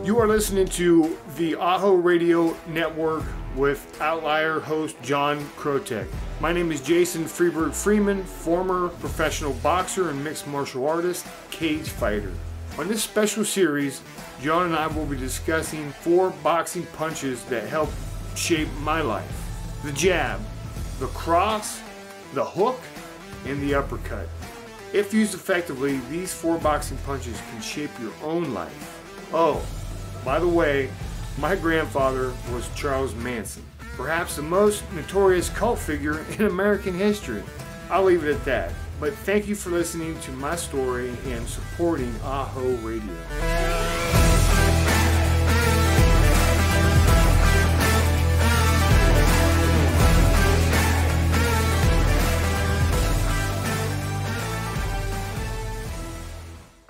You are listening to the AHO Radio Network with Outlier host John Krotec. My name is Jason Freebird Freeman, former professional boxer and mixed martial artist, cage fighter. On this special series, John and I will be discussing 4 boxing punches that helped shape my life. The jab, the cross, the hook, and the uppercut. If used effectively, these 4 boxing punches can shape your own life. Oh, by the way, my grandfather was Charles Manson, perhaps the most notorious cult figure in American history. I'll leave it at that. But thank you for listening to my story and supporting AHO Radio.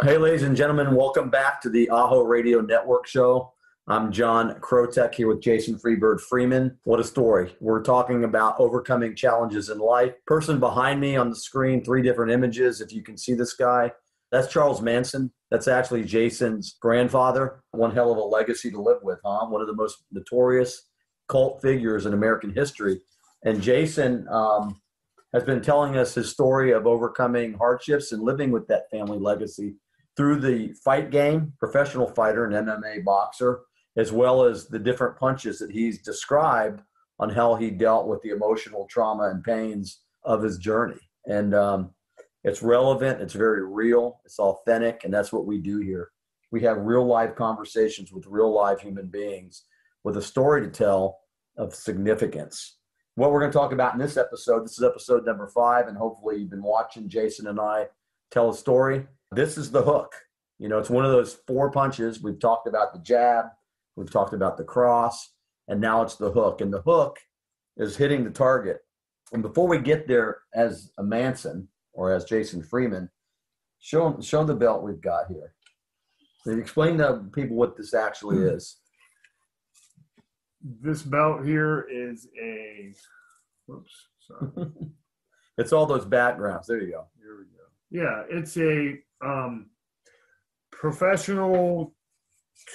Hey, ladies and gentlemen, welcome back to the AHO Radio Network show. I'm John Krotec here with Jason Freebird Freeman. What a story. We're talking about overcoming challenges in life. Person behind me on the screen, 3 different images. If you can see this guy, that's Charles Manson. That's actually Jason's grandfather. One hell of a legacy to live with, huh? One of the most notorious cult figures in American history. And Jason has been telling us his story of overcoming hardships and living with that family legacy through the fight game, professional fighter and MMA boxer, as well as the different punches that he's described on how he dealt with the emotional trauma and pains of his journey. And it's relevant, it's very real, it's authentic, and that's what we do here. We have real life conversations with real live human beings with a story to tell of significance. What we're going to talk about in this is episode number 5, and hopefully you've been watching Jason and I tell a story. This is the hook. You know, it's one of those 4 punches. We've talked about the jab, we've talked about the cross, and now it's the hook. And the hook is hitting the target. And before we get there, as a Manson or as Jason Freeman, show the belt we've got here. So explain to people what this actually is. This belt here is a, whoops, sorry. It's all those backgrounds. There you go. Here we go. Yeah, it's a professional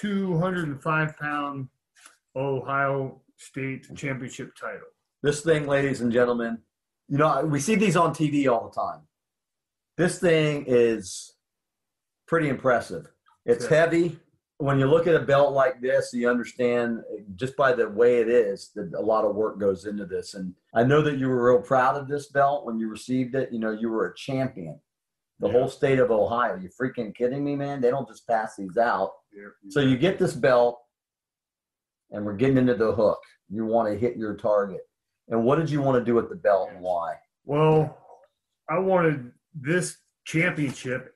205-pound Ohio State championship title. This thing, ladies and gentlemen, you know, we see these on TV all the time. This thing is pretty impressive. It's heavy. When you look at a belt like this, you understand just by the way it is that a lot of work goes into this. And I know that you were real proud of this belt when you received it. You know, you were a champion. The whole state of Ohio. You freaking kidding me, man? They don't just pass these out. So you get this belt, and we're getting into the hook. You want to hit your target. And what did you want to do with the belt and why? Well, I wanted this championship,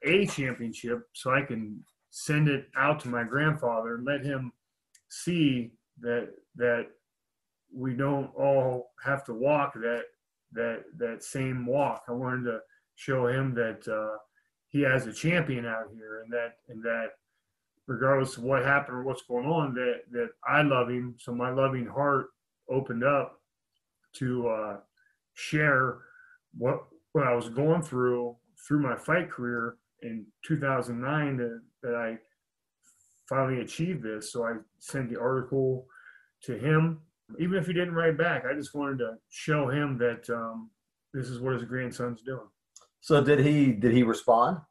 so I can send it out to my grandfather and let him see that we don't all have to walk that same walk. I wanted to show him that he has a champion out here, and that regardless of what happened or what's going on, that I love him. So my loving heart opened up to share what I was going through my fight career in 2009 that I finally achieved this. So I sent the article to him. Even if he didn't write back, I just wanted to show him that this is what his grandson's doing. So did he respond?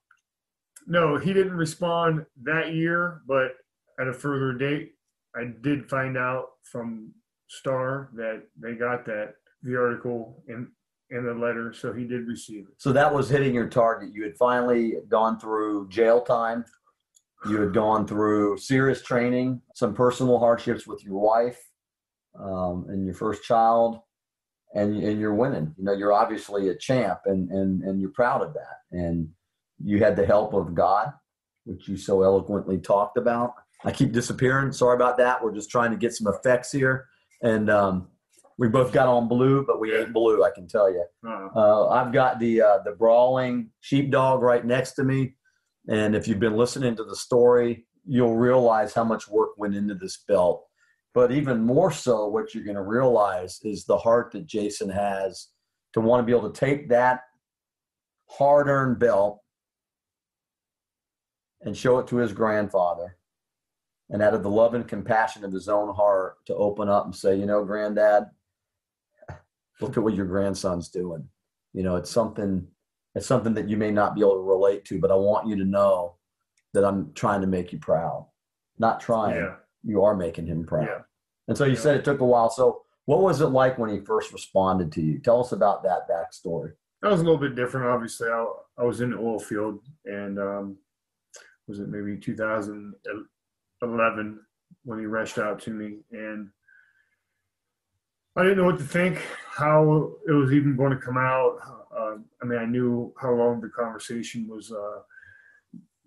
No, he didn't respond that year, but at a further date, I did find out from Star that they got the article in the letter, so he did receive it. So that was hitting your target. You had finally gone through jail time. You had gone through serious training, some personal hardships with your wife and your first child. And you're winning. You know, you're obviously a champ, and you're proud of that. And you had the help of God, which you so eloquently talked about. I keep disappearing. Sorry about that. We're just trying to get some effects here. And we both got on blue, but we ain't blue, I can tell you. I've got the brawling sheepdog right next to me. And if you've been listening to the story, you'll realize how much work went into this belt. But even more so, what you're going to realize is the heart that Jason has to want to be able to take that hard-earned belt and show it to his grandfather and out of the love and compassion of his own heart to open up and say, Granddad, look at what your grandson's doing. It's something that you may not be able to relate to, but I want you to know that I'm trying to make you proud. Not trying. Yeah. You are making him proud. Yeah. And so you said it took a while. So what was it like when he first responded to you? Tell us about that backstory. That was a little bit different. Obviously, I was in the oil field, and was it maybe 2011 when he reached out to me, and I didn't know what to think, how it was even going to come out. I knew how long the conversation was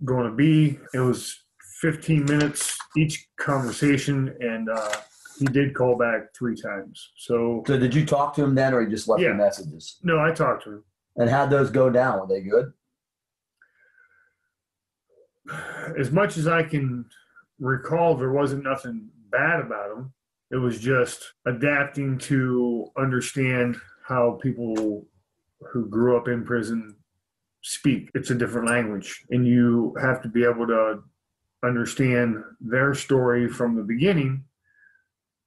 going to be. It was 15 minutes each conversation, and he did call back 3 times. So did you talk to him then, or he just left the messages? No, I talked to him. And how'd those go down? Were they good? As much as I can recall, there wasn't nothing bad about them. It was just adapting to understand how people who grew up in prison speak. It's a different language, and you have to be able to understand their story from the beginning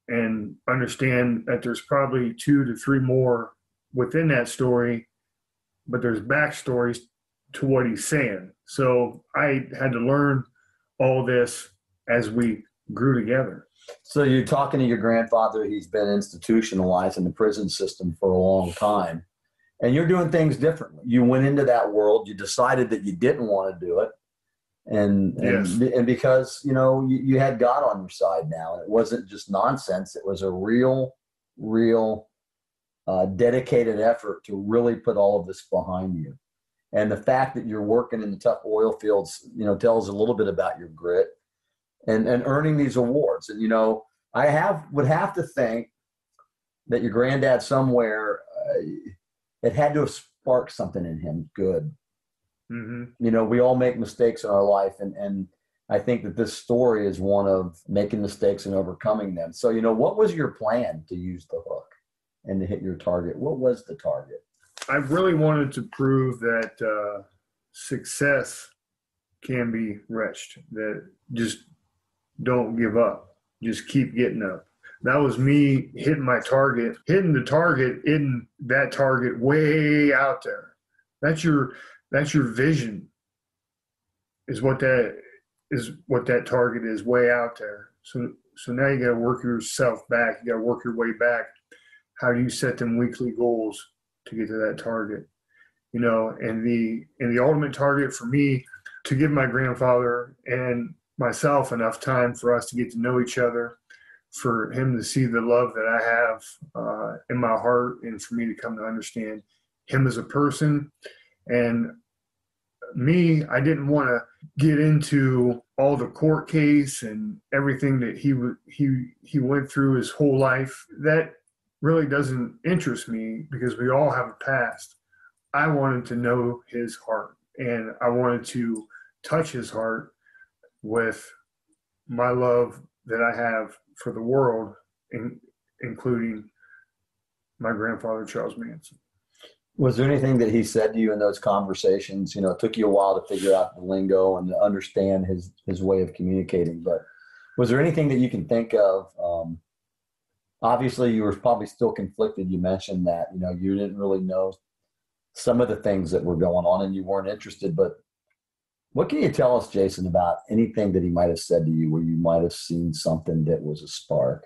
and understand that there's probably 2 to 3 more within that story, but there's backstories to what he's saying. So I had to learn all this as we grew together. So you're talking to your grandfather. He's been institutionalized in the prison system for a long time, and you're doing things differently. You went into that world. You decided that you didn't want to do it. And because, you had God on your side now. It wasn't just nonsense. It was a real dedicated effort to really put all of this behind you. And the fact that you're working in the tough oil fields, tells a little bit about your grit and earning these awards. And, I would have to think that your granddad somewhere, it had to have sparked something in him good. Mm-hmm. We all make mistakes in our life. And I think that this story is one of making mistakes and overcoming them. So, what was your plan to use the hook and to hit your target? What was the target? I really wanted to prove that success can be reached, that just don't give up. Just keep getting up. That was me hitting my target, hitting that target way out there. That's your vision is what that target is, way out there. So now you got to work yourself back. You got to work your way back. How do you set them weekly goals to get to that target? And the ultimate target for me, to give my grandfather and myself enough time for us to get to know each other, for him to see the love that I have in my heart, and for me to come to understand him as a person. And me, I didn't want to get into all the court case and everything that he went through his whole life. That really doesn't interest me, because we all have a past. I wanted to know his heart, and I wanted to touch his heart with my love that I have for the world, including my grandfather, Charles Manson. Was there anything that he said to you in those conversations? It took you a while to figure out the lingo and to understand his way of communicating, but was there anything that you can think of? Obviously, you were probably still conflicted. You mentioned that, you didn't really know some of the things that were going on and you weren't interested, but what can you tell us, Jason, about anything that he might have said to you where you might have seen something that was a spark?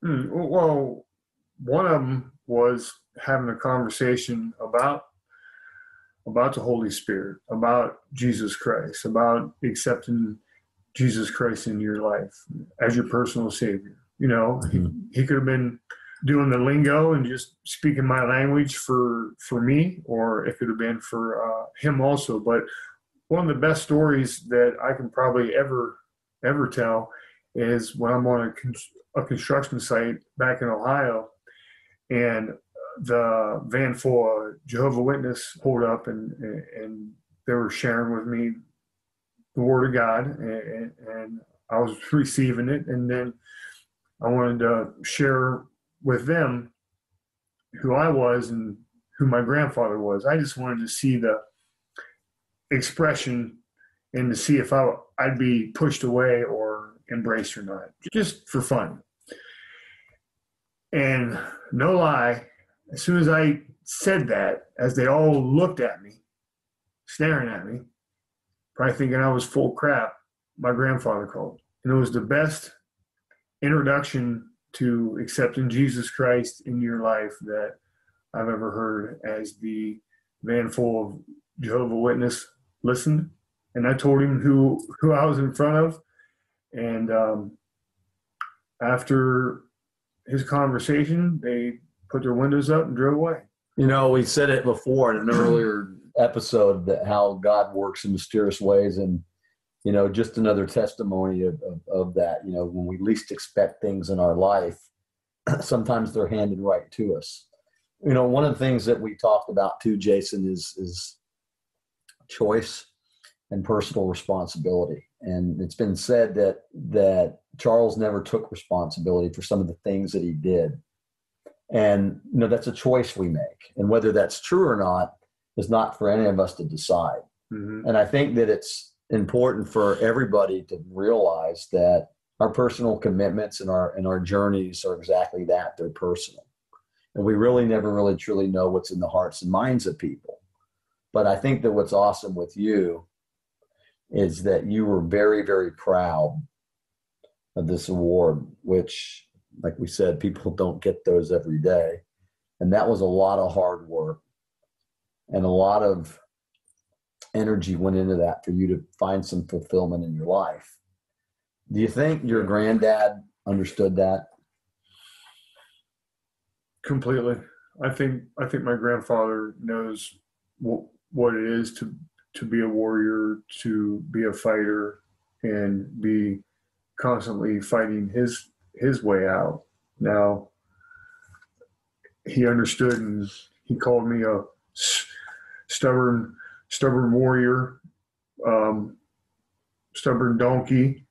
Well, one of them was having a conversation about the Holy Spirit, about Jesus Christ, about accepting Jesus Christ in your life as your personal Savior. He could have been doing the lingo and just speaking my language for me, or it could have been for him also. But one of the best stories that I can probably ever tell is when I'm on a construction site back in Ohio, and the van full of Jehovah's Witnesses pulled up, and they were sharing with me the Word of God, and I was receiving it, and then I wanted to share with them who I was and who my grandfather was. I just wanted to see the expression and to see if I'd be pushed away or embraced or not, just for fun. And no lie, as soon as I said that, as they all looked at me, staring at me, probably thinking I was full crap, my grandfather called. And it was the best introduction to accepting Jesus Christ in your life that I've ever heard, as the van full of Jehovah's Witness listened. And I told him who I was in front of. And after his conversation, they put their windows up and drove away. You know, we said it before in an earlier episode that how God works in mysterious ways, and you know, just another testimony of that. You know, when we least expect things in our life, sometimes they're handed right to us. You know, one of the things that we talked about too, Jason, is choice and personal responsibility. And it's been said that Charles never took responsibility for some of the things that he did. And, you know, that's a choice we make. And whether that's true or not is not for any of us to decide. Mm-hmm. And I think that it's important for everybody to realize that our personal commitments and our journeys are exactly that. They're personal. And we really never really truly know what's in the hearts and minds of people. But I think that what's awesome with you is that you were very, very proud of this award, which, like we said, people don't get those every day. And that was a lot of hard work, and a lot of energy went into that for you to find some fulfillment in your life. Do you think your granddad understood that? Completely. I think my grandfather knows what it is to be a warrior, to be a fighter, and be constantly fighting his way out. Now, he understood, and he called me a stubborn warrior, stubborn donkey,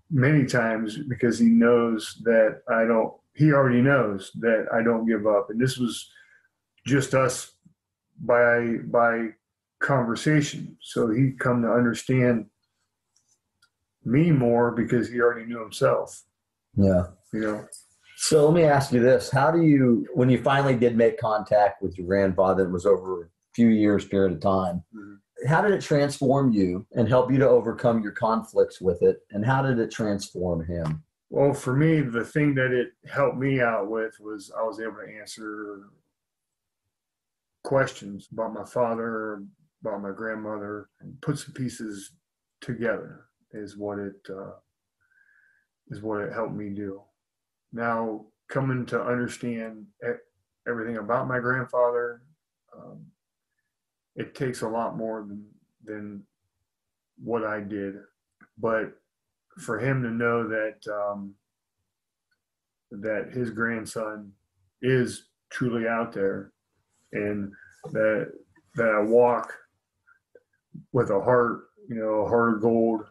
many times, because he knows that he already knows that I don't give up. And this was just us by conversation. So he'd come to understand me more because he already knew himself. Yeah. You know. So let me ask you this. How do you, when you finally did make contact with your grandfather, it was over a few years period of time, mm-hmm. how did it transform you and help you to overcome your conflicts with it? And how did it transform him? Well, for me, the thing that it helped me out with was I was able to answer questions about my father, about my grandmother, and put some pieces together is what it helped me do. Now, coming to understand everything about my grandfather, it takes a lot more than what I did. But for him to know that his grandson is truly out there, and that I walk with a heart, you know, a heart of gold,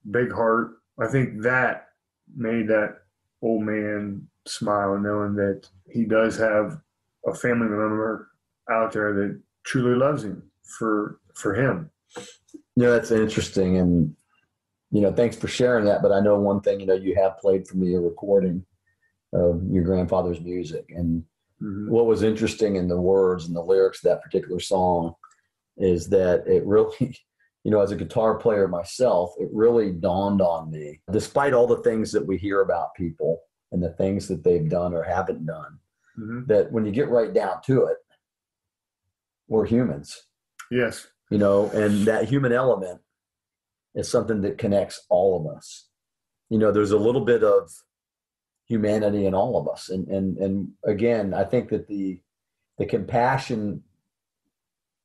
big heart, I think that made that old man smile, knowing that he does have a family member out there that truly loves him for him. Yeah, that's interesting. And, you know, thanks for sharing that. But I know one thing, you know, you have played for me a recording of your grandfather's music. And mm-hmm. what was interesting in the words and the lyrics of that particular song is that it really, you know, as a guitar player myself, it really dawned on me, despite all the things that we hear about people and the things that they've done or haven't done, mm-hmm. that when you get right down to it, we're humans. Yes. You know, and that human element is something that connects all of us. You know, there's a little bit of humanity in all of us. And again, I think that the compassion,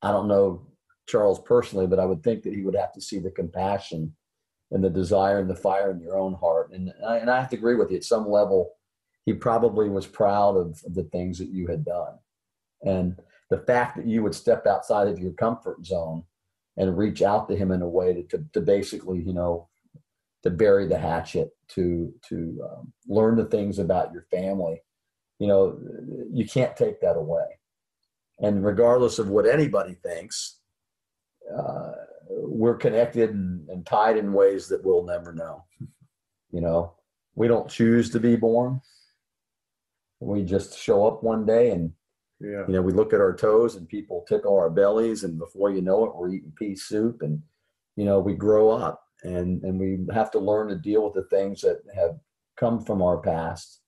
I don't know Charles personally, but I would think that he would have to see the compassion and the desire and the fire in your own heart. And I have to agree with you. At some level, he probably was proud of the things that you had done. And the fact that you would step outside of your comfort zone and reach out to him in a way to basically, you know, to bury the hatchet, to learn the things about your family, you know, you can't take that away. And regardless of what anybody thinks, we're connected and tied in ways that we'll never know. You know, we don't choose to be born. We just show up one day and, Yeah. you know, we look at our toes and people tickle our bellies, and before you know it, we're eating pea soup, and, you know, we grow up and we have to learn to deal with the things that have come from our past.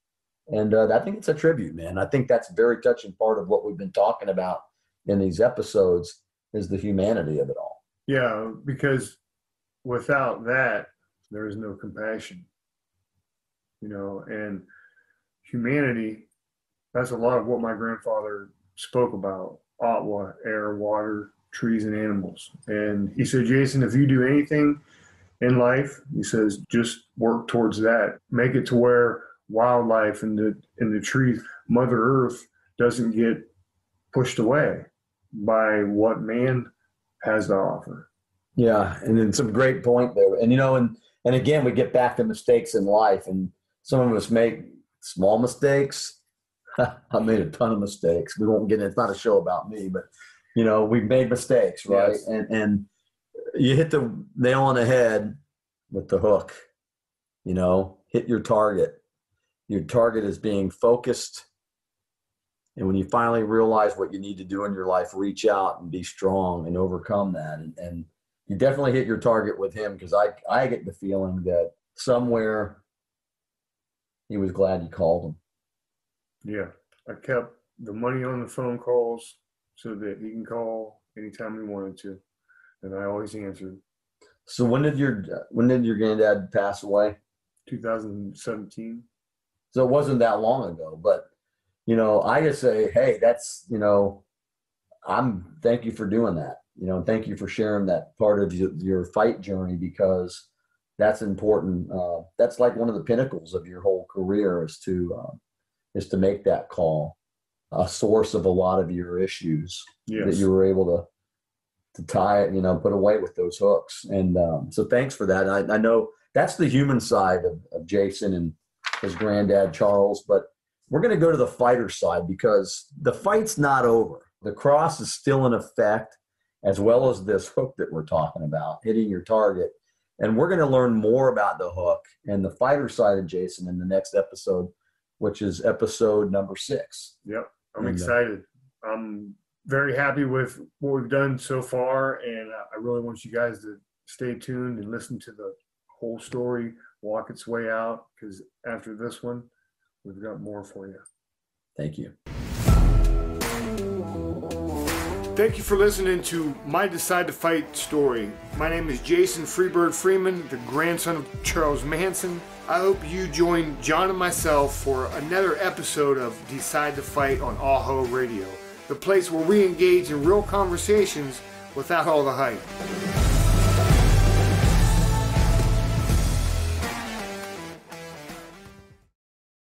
And I think it's a tribute, man. I think that's a very touching part of what we've been talking about in these episodes is the humanity of it all. Yeah, because without that, there is no compassion, you know, and humanity, that's a lot of what my grandfather spoke about: Otwa, air, water, trees, and animals. And he said, Jason, if you do anything in life, he says, just work towards that. Make it to where wildlife and the trees, Mother Earth, doesn't get pushed away by what man has to offer. Yeah, and then some great point there. And, you know, and again, we get back to mistakes in life, and some of us make small mistakes. I made a ton of mistakes. We won't get in. It's not a show about me, but, you know, we've made mistakes, right? Yes. And you hit the nail on the head with the hook, you know, hit your target. Your target is being focused. And when you finally realize what you need to do in your life, reach out and be strong and overcome that. And you definitely hit your target with him, because I get the feeling that somewhere he was glad you called him. Yeah. I kept the money on the phone calls so that he can call anytime he wanted to. And I always answered. So when did your granddad pass away? 2017. So it wasn't that long ago, but, you know, I just say, hey, that's, you know, thank you for doing that. You know, thank you for sharing that part of your fight journey, because that's important. That's like one of the pinnacles of your whole career is to make that call a source of a lot of your issues. Yes. That you were able to tie it, you know, put away with those hooks. And so thanks for that. I know that's the human side of Jason and his granddad, Charles, but we're going to go to the fighter side, because the fight's not over. The cross is still in effect, as well as this hook that we're talking about, hitting your target. And we're going to learn more about the hook and the fighter side of Jason in the next episode, which is episode number 6. Yep. I'm excited. I'm very happy with what we've done so far. And I really want you guys to stay tuned and listen to the whole story walk its way out, because after this one, we've got more for you. Thank you. Thank you for listening to my Decide to Fight story. My name is Jason Freebird Freeman, the grandson of Charles Manson. I hope you join John and myself for another episode of Decide to Fight on AHO Radio, the place where we engage in real conversations without all the hype.